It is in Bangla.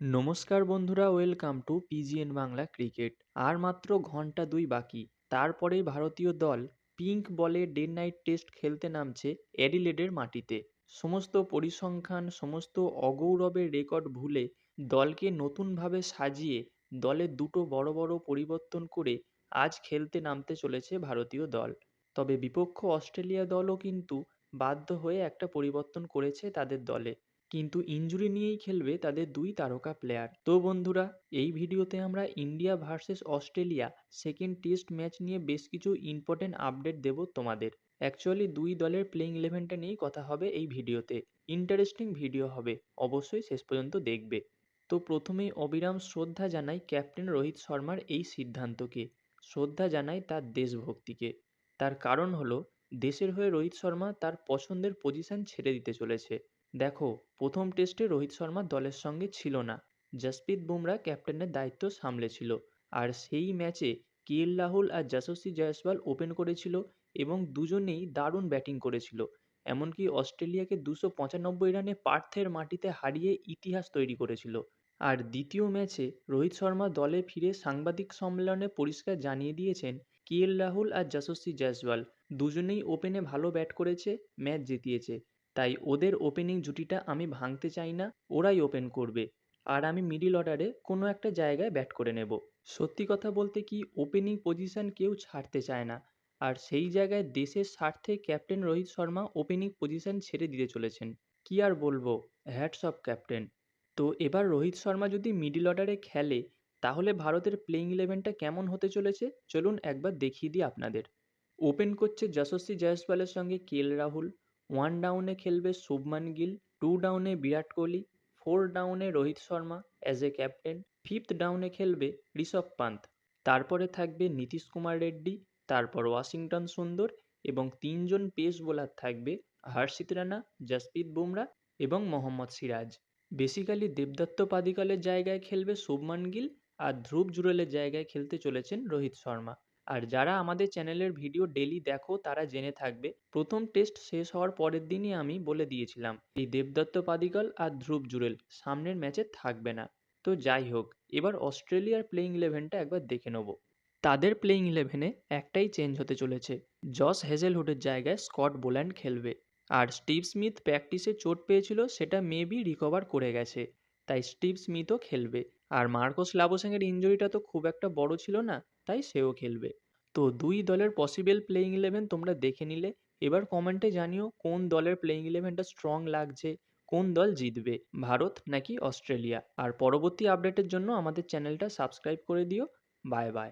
নমস্কার বন্ধুরা, welcome to PGN Bangla cricket. আর মাত্র ঘন্টা ২ বাকি, তারপরেই ভারতীয় দল পিঙ্ক বলে ডে নাইট টেস্ট খেলতে নামছে অ্যাডিলেডের মাটিতে। সমস্ত পরিসংখ্যান, সমস্ত অগৌরবের রেকর্ড ভুলে দলকে নতুনভাবে সাজিয়ে দলে দুটো বড় বড় পরিবর্তন করে আজ খেলতে নামতে চলেছে ভারতীয় দল। তবে বিপক্ষ অস্ট্রেলিয়া দলও কিন্তু বাধ্য হয়ে একটা পরিবর্তন করেছে তাদের দলে, কিন্তু ইনজুরি নিয়েই খেলবে তাদের দুই তারকা প্লেয়ার। তো বন্ধুরা, এই ভিডিওতে আমরা India versus Australia second test match নিয়ে বেশ কিছু ইম্পর্টেন্ট আপডেট দেব তোমাদের। অ্যাকচুয়ালি দুই দলের প্লেইং ইলেভেনটা নিয়েই কথা হবে এই ভিডিওতে। ইন্টারেস্টিং ভিডিও হবে, অবশ্যই শেষ পর্যন্ত দেখবে। তো প্রথমেই অবিরাম শ্রদ্ধা জানাই ক্যাপ্টেন রোহিত শর্মার এই সিদ্ধান্তকে, শ্রদ্ধা জানাই তার দেশভক্তিকে। তার কারণ হলো, দেশের হয়ে রোহিত শর্মা তার পছন্দের পজিশন ছেড়ে দিতে চলেছে। দেখো, প্রথম টেস্টে রোহিত শর্মা দলের সঙ্গে ছিল না, জসপ্রীত বুমরা ক্যাপ্টেনের দায়িত্ব সামলেছিল। আর সেই ম্যাচে কেএল রাহুল আর যশস্বী জয়সওয়াল ওপেন করেছিল এবং দুজনেই দারুণ ব্যাটিং করেছিল। এমনকি অস্ট্রেলিয়াকে ২৯৫ রানে পার্থের মাটিতে হারিয়ে ইতিহাস তৈরি করেছিল। আর দ্বিতীয় ম্যাচে রোহিত শর্মা দলে ফিরে সাংবাদিক সম্মেলনে পরিষ্কার জানিয়ে দিয়েছেন কেএল রাহুল আর যশস্বী জয়সওয়াল দুজনেই ওপেনে ভালো ব্যাট করেছে, ম্যাচ জিতিয়েছে। তাই ওদের ওপেনিং জুটিটা আমি ভাঙতে চাই না, ওরাই ওপেন করবে। আর আমি মিডল অর্ডারে কোনো একটা জায়গায় ব্যাট করে নেব। সত্যি কথা বলতে কি, ওপেনিং পজিশন কেউ ছাড়তে চায় না। আর সেই জায়গায় দেশের স্বার্থে captain Rohit Sharma opening position ছেড়ে দিতে চলেছেন। কি আর বলবো, হ্যাটস অফ ক্যাপ্টেন। তো এবার রোহিত শর্মা যদি মিডল অর্ডারে খেলে, তাহলে ভারতের প্লেইং ইলেভেনটা কেমন হতে চলেছে চলুন একবার দেখিয়ে দিই আপনাদের। ওপেন করছে যশস্বী জয়সওয়ালের সঙ্গে কেএল রাহুল, 1 ডাউনে খেলবে শুভমান গিল, 2 ডাউনে বিরাট কোহলি, 4 ডাউনে Rohit Sharma as a captain, 5th ডাউনে খেলবে ঋষভ পান্ত। তারপরে থাকবে নীতিশ কুমার রেড্ডি, তারপর ওয়াশিংটন সুন্দর এবং 3জন পেস বোলার থাকবে হর্ষিত রানা, জসপ্রীত বুমরা এবং মোহাম্মদ সিরাজ। বেসিক্যালি দেবদত্ত পাদিকালের জায়গায় খেলবে শুভমান গিল আর ধ্রুব জুরেলের জায়গায় খেলতে চলেছেন রোহিত শর্মা। আর যারা আমাদের চ্যানেলের ভিডিও ডেলি দেখো তারা জেনে থাকবে, প্রথম টেস্ট শেষ হওয়ার পরের দিনই আমি বলে দিয়েছিলাম এই দেবদত্ত পাদিকল আর ধ্রুব জুরেল সামনের ম্যাচে থাকবে না। তো যাই হোক, এবার অস্ট্রেলিয়ার প্লেইং ইলেভেনটা একবার দেখে নেব। তাদের প্লেইং ইলেভেনে একটাই চেঞ্জ হতে চলেছে, জস হেজেলহুডের জায়গায় স্কট বোল্যান্ড খেলবে। আর স্টিভ স্মিথ প্র্যাকটিসে চোট পেয়েছিল, সেটা মেবি রিকভার করে গেছে, তাই স্টিভ স্মিথও খেলবে। আর মার্কোস লাবোসেঙ্গের ইঞ্জুরিটা তো খুব একটা বড় ছিল না, তাই সেও খেলবে। তো দুই দলের পসিবল প্লেইং ইলেভেন তোমরা দেখে নিলে। এবার কমেন্টে জানিও কোন দলের প্লেইং ইলেভেনটা স্ট্রং লাগছে, কোন দল জিতবে, ভারত নাকি অস্ট্রেলিয়া। আর পরবর্তী আপডেটের জন্য আমাদের চ্যানেলটা সাবস্ক্রাইব করে দিও। Bye bye.